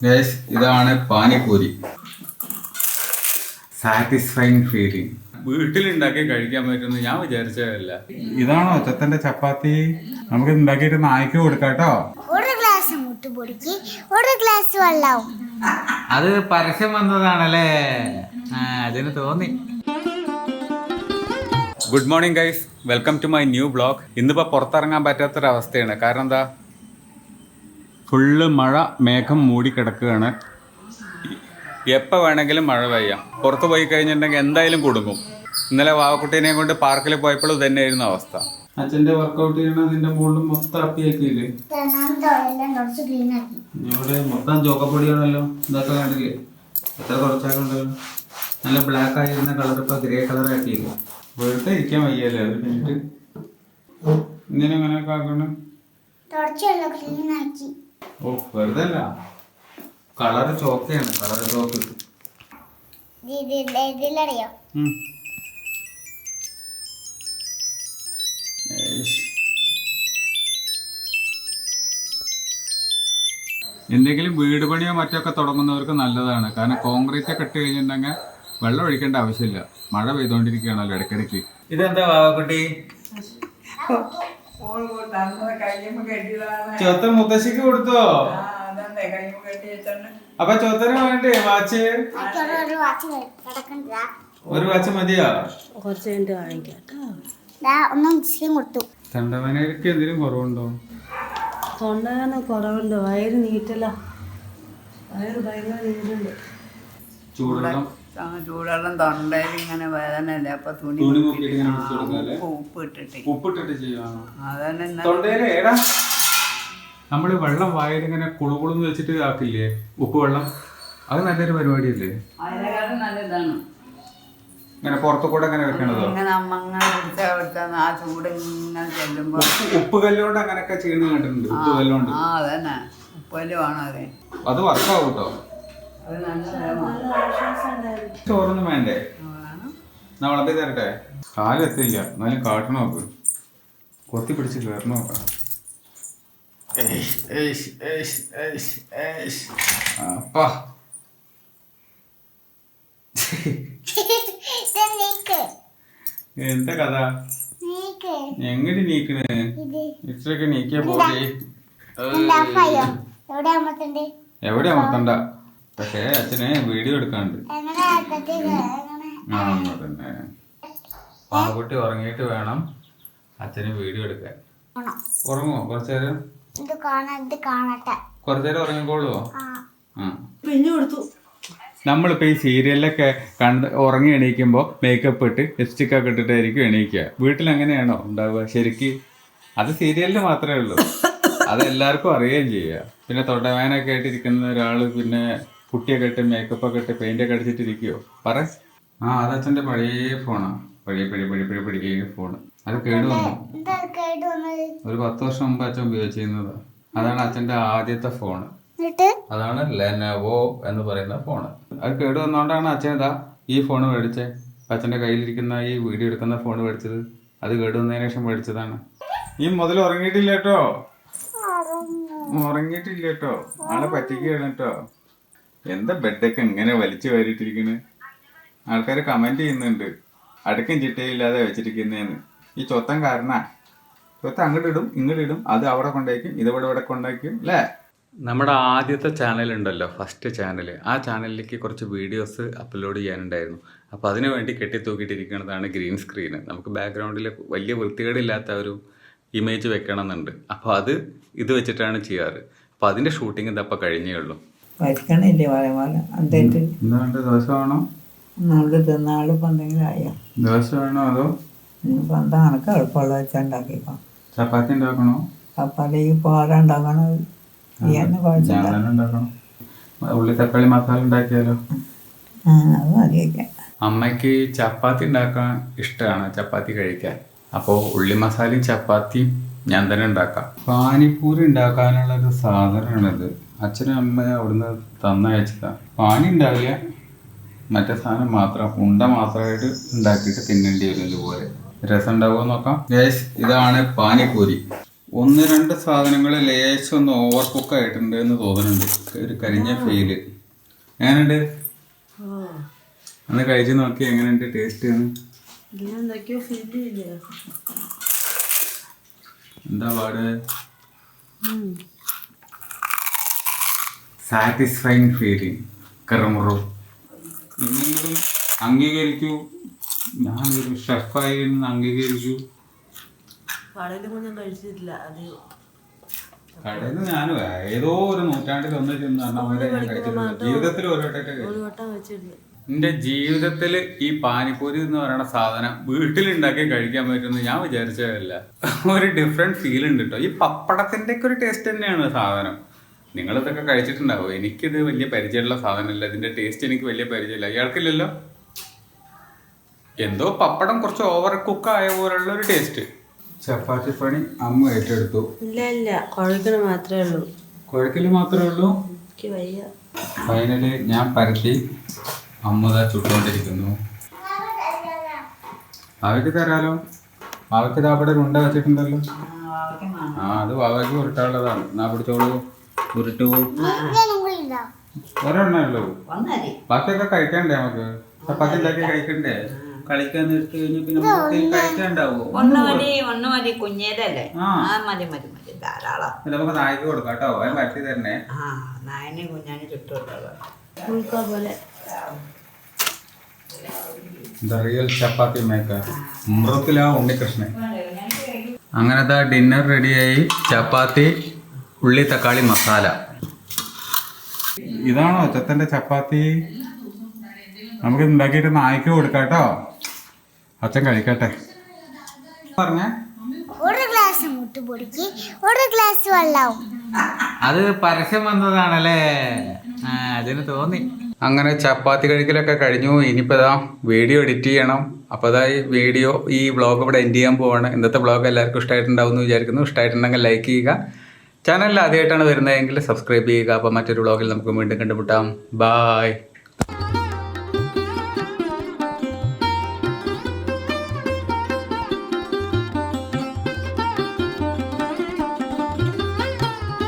Guys, ഇതാണ് pani puri. Satisfying feeling. വീട്ടിലുണ്ടാക്കി കഴിക്കാൻ പറ്റുമെന്ന് ഞാൻ വിചാരിച്ചതല്ല. ഇതാണോ ഒച്ചത്തന്റെ ചപ്പാത്തി? നമുക്ക് ഉണ്ടാക്കിയിട്ട് നായ്ക്ക് കൊടുക്കാട്ടോ. ഒരു ഗ്ലാസ് മുട്ടുപൊടിക്ക് ഒരു ഗ്ലാസ് വെള്ളവും. അത് പരസ്യം വന്നതാണല്ലേ, അതിന് തോന്നി. Good morning guys, welcome to my new blog. ഇന്നിപ്പോൾ പുറത്തിറങ്ങാൻ പറ്റാത്തൊരവസ്ഥയാണ്. കാരണം എന്താ, ഫുള്ള് മഴ, മേഘം മൂടി കിടക്കുകയാണ്. എപ്പോൾ വേണമെങ്കിലും മഴ പെയ്യാം. പുറത്ത് പോയി കഴിഞ്ഞിട്ടുണ്ടെങ്കിൽ എന്തായാലും കുടുങ്ങും. ഇന്നലെ വാവക്കുട്ടീനെയും കൊണ്ട് പാർക്കിൽ പോയപ്പോൾ തന്നെയായിരുന്നു അവസ്ഥ. അച്ഛൻ്റെ വർക്കൗട്ട് ചെയ്യണതിൻ്റെ മുകളിൽ മൊത്തം അപ്പിയാക്കിയില്ലേ? ഇവിടെ മൊത്തം ചോക്കപ്പൊടിയാണല്ലോ. ഇതൊക്കെ കണ്ടില്ലേ, എത്ര കുറച്ചാക്കുണ്ടല്ലോ. നല്ല ബ്ലാക്ക് ആയിരുന്ന കളർ ഇപ്പോൾ ഗ്രേ കളർ ആക്കിയില്ലേ. വെറുതെ ഇരിക്കാൻ വയ്യല്ലേ അത് കഴിഞ്ഞിട്ട്. ഇങ്ങനെ അങ്ങനെയൊക്കെ ആക്കണം. ഓ, വെറുതെ അല്ല, കളറ് ചോക്കയാണ്, കളറ് ചോക്ക്. എന്തെങ്കിലും വീട് പണിയോ മറ്റൊക്കെ തുടങ്ങുന്നവർക്ക് നല്ലതാണ്. കാരണം കോൺക്രീറ്റ് ഒക്കെ ഇട്ട് കഴിഞ്ഞിട്ടുണ്ടെങ്കിൽ വെള്ളം ഒഴിക്കേണ്ട ആവശ്യമില്ല. മഴ പെയ്തോണ്ടിരിക്കുകയാണല്ലോ ഇടയ്ക്കിടയ്ക്ക്. ഇതെന്താ വാവക്കുട്ടി? ചൊത്ത മുത്തശ്ശിക്ക് കൊടുത്തോ? അപ്പൊ ചൊത്തന് വേണ്ടേ വാച്ച്? ഒരു വാച്ച് മതിയോ? തൊണ്ടവേനക്ക് എന്തെങ്കിലും കുറവുണ്ടോ? തൊണ്ടവേന കുറവുണ്ട്, വയറ് നീറ്റല, വയറ് ഭയങ്കര നീറ്റുണ്ട്. ചൂടുവെള്ളം തൊണ്ടയിൽ ഇങ്ങനെ വേദനയല്ലേ, അപ്പൊ തുണി ഉപ്പിട്ടിട്ട് ചെയ്യാം. അതന്നെ നമ്മള് വെള്ളം വായിൽ ഇങ്ങനെ കുളുകുളെന്ന് വെച്ചിട്ട് ആക്കില്ലേ, ഉപ്പ് വെള്ളം. അത് നല്ലൊരു പരിപാടിയല്ലേ? അതിനെക്കാളും നല്ലതാണ് ഇങ്ങനെ പുറത്തു കൂടെ ഇങ്ങനെ വെക്കണതോ? ഇങ്ങനെ അമ്മങ്ങനെ പിടിച്ചാൽ ആ ചൂട് ഇങ്ങനെ ചെല്ലുമ്പോ ഉപ്പ് കല്ലുകൊണ്ട് അങ്ങനെയൊക്കെ ചെയ്യുന്ന കണ്ടിട്ടുണ്ട്. ഉപ്പ് കല്ലുകൊണ്ട്. ആ അതന്നെ, ഉപ്പല് വേണം അത്. അത് വർക്കാവും കേട്ടോ. അത് നല്ല ചോറൊന്നും വേണ്ടേ? ഞാൻ വിളമ്പി തരട്ടെ? കാലെത്തില്ല, എന്നാലും കാട്ടണ നോക്ക്. കൊത്തി പിടിച്ച് കയറണ നോക്കണം. അപ്പാ എന്താ കഥ? എങ്ങനെ നീക്കണേ? ഇത്രയൊക്കെ നീക്കിയ പോലെ എവിടെ അമർത്തണ്ട. പക്ഷേ അച്ഛനെ വീഡിയോ എടുക്കാണ്ട്. തന്നെ പാവക്കുട്ടി ഉറങ്ങിയിട്ട് വേണം അച്ഛന് വീഡിയോ എടുക്കാൻ. ഉറങ്ങുമോ കുറച്ചേരം? കുറച്ചേരം ഉറങ്ങിക്കോളുവോ? പിന്നെ കൊടുത്തു. നമ്മളിപ്പോൾ ഈ സീരിയലിലൊക്കെ കണ്ട് ഉറങ്ങി എണീക്കുമ്പോൾ മേക്കപ്പ് ഇട്ട് ലിപ്സ്റ്റിക് ഒക്കെ ഇട്ടിട്ടായിരിക്കും എണീക്കുക. വീട്ടിൽ അങ്ങനെയാണോ ഉണ്ടാവുക ശരിക്ക്? അത് സീരിയലിൽ മാത്രമേ ഉള്ളൂ, അത് എല്ലാവർക്കും അറിയുകയും ചെയ്യുക. പിന്നെ തൊണ്ടവേനൊക്കെ ആയിട്ടിരിക്കുന്ന ഒരാൾ പിന്നെ കുട്ടിയൊക്കെ ഇട്ട് മേക്കപ്പ് ഒക്കെ ഇട്ട് പെയിൻ്റൊക്കെ അടിച്ചിട്ടിരിക്കുമോ? പറ. അത് അച്ഛൻ്റെ പഴയ ഫോണാണ്. പഴയ ഫോണ്. അത് കേടുവന്നു. ഒരു 10 വർഷം മുമ്പ് അച്ഛൻ ഉപയോഗിച്ചിരുന്നത്. അതാണ് അച്ഛൻ്റെ ആദ്യത്തെ ഫോണ്. അതാണ് ലെനോവോ എന്ന് പറയുന്ന ഫോണ്. അത് കേടുവന്നോണ്ടാണ് അച്ഛൻ ഇതാ ഈ ഫോണ് മേടിച്ചത്. അച്ഛൻ്റെ കയ്യിലിരിക്കുന്ന ഈ വീഡിയോ എടുക്കുന്ന ഫോണ് മേടിച്ചത് അത് കേടുവന്നതിന് ശേഷം മേടിച്ചതാണ്. ഈ മുതൽ ഉറങ്ങിയിട്ടില്ല കേട്ടോ, ഉറങ്ങിയിട്ടില്ല കേട്ടോ, ആളെ പറ്റിക്കുകയാണ് കേട്ടോ. എന്താ ബെഡൊക്കെ ഇങ്ങനെ വലിച്ചു വാരിയിട്ടിരിക്കണ്? ആൾക്കാർ കമന്റ് ചെയ്യുന്നുണ്ട്, അടുക്കും ചിട്ടയില്ലാതെ വെച്ചിരിക്കുന്നതെന്ന്. ഈ ചൊത്തം കാരണ. ചൊത്ത അങ്ങോട്ടിടും ഇങ്ങോട്ടിടും, അത് അവിടെ കൊണ്ടേക്കും, ഇവിടെ കൊണ്ടേക്കും അല്ലേ? നമ്മുടെ ആദ്യത്തെ ചാനലുണ്ടല്ലോ, ഫസ്റ്റ് ചാനൽ, ആ ചാനലിലേക്ക് കുറച്ച് വീഡിയോസ് അപ്ലോഡ് ചെയ്യാനുണ്ടായിരുന്നു. അപ്പോൾ അതിനു വേണ്ടി കെട്ടിത്തൂക്കിയിട്ടിരിക്കുന്നതാണ് ഗ്രീൻ സ്ക്രീന്. നമുക്ക് ബാക്ക്ഗ്രൗണ്ടിൽ വലിയ വൃത്തികേടില്ലാത്ത ഒരു ഇമേജ് വെക്കണം എന്നുണ്ട്. അപ്പോൾ അത് ഇത് വെച്ചിട്ടാണ് ചെയ്യാറ്. അപ്പോൾ അതിൻ്റെ ഷൂട്ടിംഗ് ഇതപ്പോൾ കഴിഞ്ഞേ ഉള്ളൂ. വരക്കണില്ലേ ദിവസമാണോ നമ്മള് തിന്നാളിപ്പോ എന്തെങ്കിലും ആയോ? ദിവസമാണോ അതോ ഇനിയിപ്പോ എന്താ കണക്ക് എളുപ്പമുള്ള വെച്ചാൽ ഉണ്ടാക്കിക്കോ. ചപ്പാത്തി ഉണ്ടാക്കണോ? ചപ്പാത്തി പോരാ ഉണ്ടാക്കണത് ഉണ്ടാക്കണം. ഉള്ളി തക്കാളി മസാല ഉണ്ടാക്കിയാലോ? അത് മതിയൊക്കെ. അമ്മയ്ക്ക് ചപ്പാത്തി ഉണ്ടാക്കാൻ ഇഷ്ടമാണ്, ചപ്പാത്തി കഴിക്കാൻ. അപ്പോൾ ഉള്ളി മസാലയും ചപ്പാത്തിയും ഞാൻ തന്നെ ഉണ്ടാക്കാം. പാനിപ്പൂരി ഉണ്ടാക്കാനുള്ളൊരു സാധനമാണിത്. അച്ഛനും അമ്മയും അവിടുന്ന് തന്നയച്ചതാണ്. പാനി ഉണ്ടാവില്ല, മറ്റേ സാധനം മാത്രം, ഉണ്ട മാത്രമായിട്ട് ഉണ്ടാക്കിയിട്ട് തിന്നേണ്ടി വരും. ഇതുപോലെ രസം ഉണ്ടാവുമോ നോക്കാം. ഗൈസ്, ഇതാണ് പാനിപ്പൂരി. ഒന്ന് രണ്ട് സാധനങ്ങൾ ലേശം ഒന്ന് ഓവർ കുക്ക് ആയിട്ടുണ്ട് എന്ന് തോന്നുന്നുണ്ട്. ഒരു കരിഞ്ഞ ഫീല്. എങ്ങനെയുണ്ട്? അന്ന് കഴിച്ചു നോക്കി എങ്ങനെയുണ്ട് ടേസ്റ്റ്? എന്തൊക്കെയോ ഫീൽ ചെയ്യില്ല. എന്താ പാട്? Satisfying feeling. കറുമുറു. നിങ്ങളും അംഗീകരിക്കൂ, ഞാനൊരു ഷെഫായി എന്ന് അംഗീകരിക്കൂ. കടയിലൊന്നും ഞാൻ കഴിച്ചിട്ടില്ല. അത് കടയിൽ നിന്ന് ഞാനും ഏതോ ഒരു നൂറ്റാണ്ടിൽ ഒന്ന് ചെന്ന് ഞാൻ കഴിച്ചിട്ടുണ്ട്. ജീവിതത്തിൽ ഒരു വട്ടം വെച്ചിട്ടുണ്ട്. എൻ്റെ ജീവിതത്തിൽ ഈ പാനിപ്പൂരി എന്ന് പറയുന്ന സാധനം വീട്ടിലുണ്ടാക്കി കഴിക്കാൻ പറ്റുമെന്ന് ഞാൻ വിചാരിച്ചതല്ല. ഒരു ഡിഫറെൻറ്റ് ഫീൽ ഉണ്ട് കേട്ടോ. ഈ പപ്പടത്തിൻ്റെ ഒക്കെ ഒരു ടേസ്റ്റ് തന്നെയാണ് സാധനം. നിങ്ങളിതൊക്കെ കഴിച്ചിട്ടുണ്ടാവും. എനിക്കിത് വലിയ പരിചയമുള്ള സാധനമല്ല. ഇതിൻ്റെ ടേസ്റ്റ് എനിക്ക് വലിയ പരിചയമില്ല. ഇയാൾക്കില്ലല്ലോ. എന്തോ പപ്പടം കുറച്ച് ഓവർ കുക്ക് ആയ പോലുള്ള ഒരു ടേസ്റ്റ്. ചപ്പാത്തി പണി അമ്മ ഏറ്റെടുത്തു. ഇല്ല കുഴക്കൽ മാത്രമേ ഉള്ളൂ. കുഴക്കൽ മാത്രമേ ഉള്ളൂ. എനിക്ക് വയ്യ. ഫൈനലി ഞാൻ പരത്തി അമ്മ ചുട്ടുകൊണ്ടിരിക്കുന്നു. വാവയ്ക്ക് തരാലോ. വാവയ്ക്ക് ഇതാ അവിടെ ഉണ്ട വെച്ചിട്ടുണ്ടല്ലോ. അത് വാവയ്ക്ക് ഉരുട്ടാനുള്ളതാണ്. എന്നാ പിടിച്ചോളൂ, ഉരുട്ടു. ഒരെണ്ണേ ഉള്ളൂ. ബാക്കിയൊക്കെ കഴിക്കണ്ടേ നമുക്ക്? ചപ്പാത്തി ഉണ്ടാക്കി കഴിക്കണ്ടേ? കളിക്കാൻ നിർത്തി കഴിഞ്ഞ പിന്നെ കഴിക്കാണ്ടാവോ? മതി കുഞ്ഞേതല്ലേ. മതി മതി മതി ധാരാളം. നമുക്ക് നായ്ക്ക് കൊടുക്കാം കേട്ടോ. അവൻ പരത്തി തരണേ. നായനെ കുഞ്ഞാനെ ചുട്ടുകൊടുക്കാം. പോലെ റിയൽ ചപ്പാത്തി മേക്കർ മൃദുല ഉണ്ണികൃഷ്ണൻ. അങ്ങനത്തെ ഡിന്നർ റെഡിയായി. ചപ്പാത്തി, ഉള്ളി, തക്കാളി, മസാല. ഇതാണോ അച്ഛൻ്റെ ചപ്പാത്തി? നമുക്ക് ഉണ്ടാക്കിയിട്ട് നായ്ക്ക് കൊടുക്കാം കേട്ടോ. അച്ഛൻ കഴിക്കട്ടെ. പറഞ്ഞ ഒരു ഗ്ലാസ് മുട്ടുപൊടിക്ക് ഒരു ഗ്ലാസ് വെള്ളവും. അത് പരസ്യം വന്നതാണല്ലേ, അതിന് തോന്നി. അങ്ങനെ ചപ്പാത്തി കഴിക്കലൊക്കെ കഴിഞ്ഞു. ഇനിയിപ്പോൾ ഇതാ വീഡിയോ എഡിറ്റ് ചെയ്യണം. അപ്പോൾ അതാ ഈ വ്ളോഗ് ഇവിടെ എൻഡ് ചെയ്യാൻ പോവാണ്. ഇന്നത്തെ വ്ളോഗ് എല്ലാവർക്കും ഇഷ്ടമായിട്ടുണ്ടാവും എന്ന് വിചാരിക്കുന്നു. ഇഷ്ടമായിട്ടുണ്ടെങ്കിൽ ലൈക്ക് ചെയ്യുക. ചാനലിൽ ആദ്യമായിട്ടാണ് വരുന്നതെങ്കിൽ സബ്സ്ക്രൈബ് ചെയ്യുക. അപ്പോൾ മറ്റൊരു വ്ളോഗിൽ നമുക്ക് വീണ്ടും കണ്ടുമുട്ടാം. ബായ്.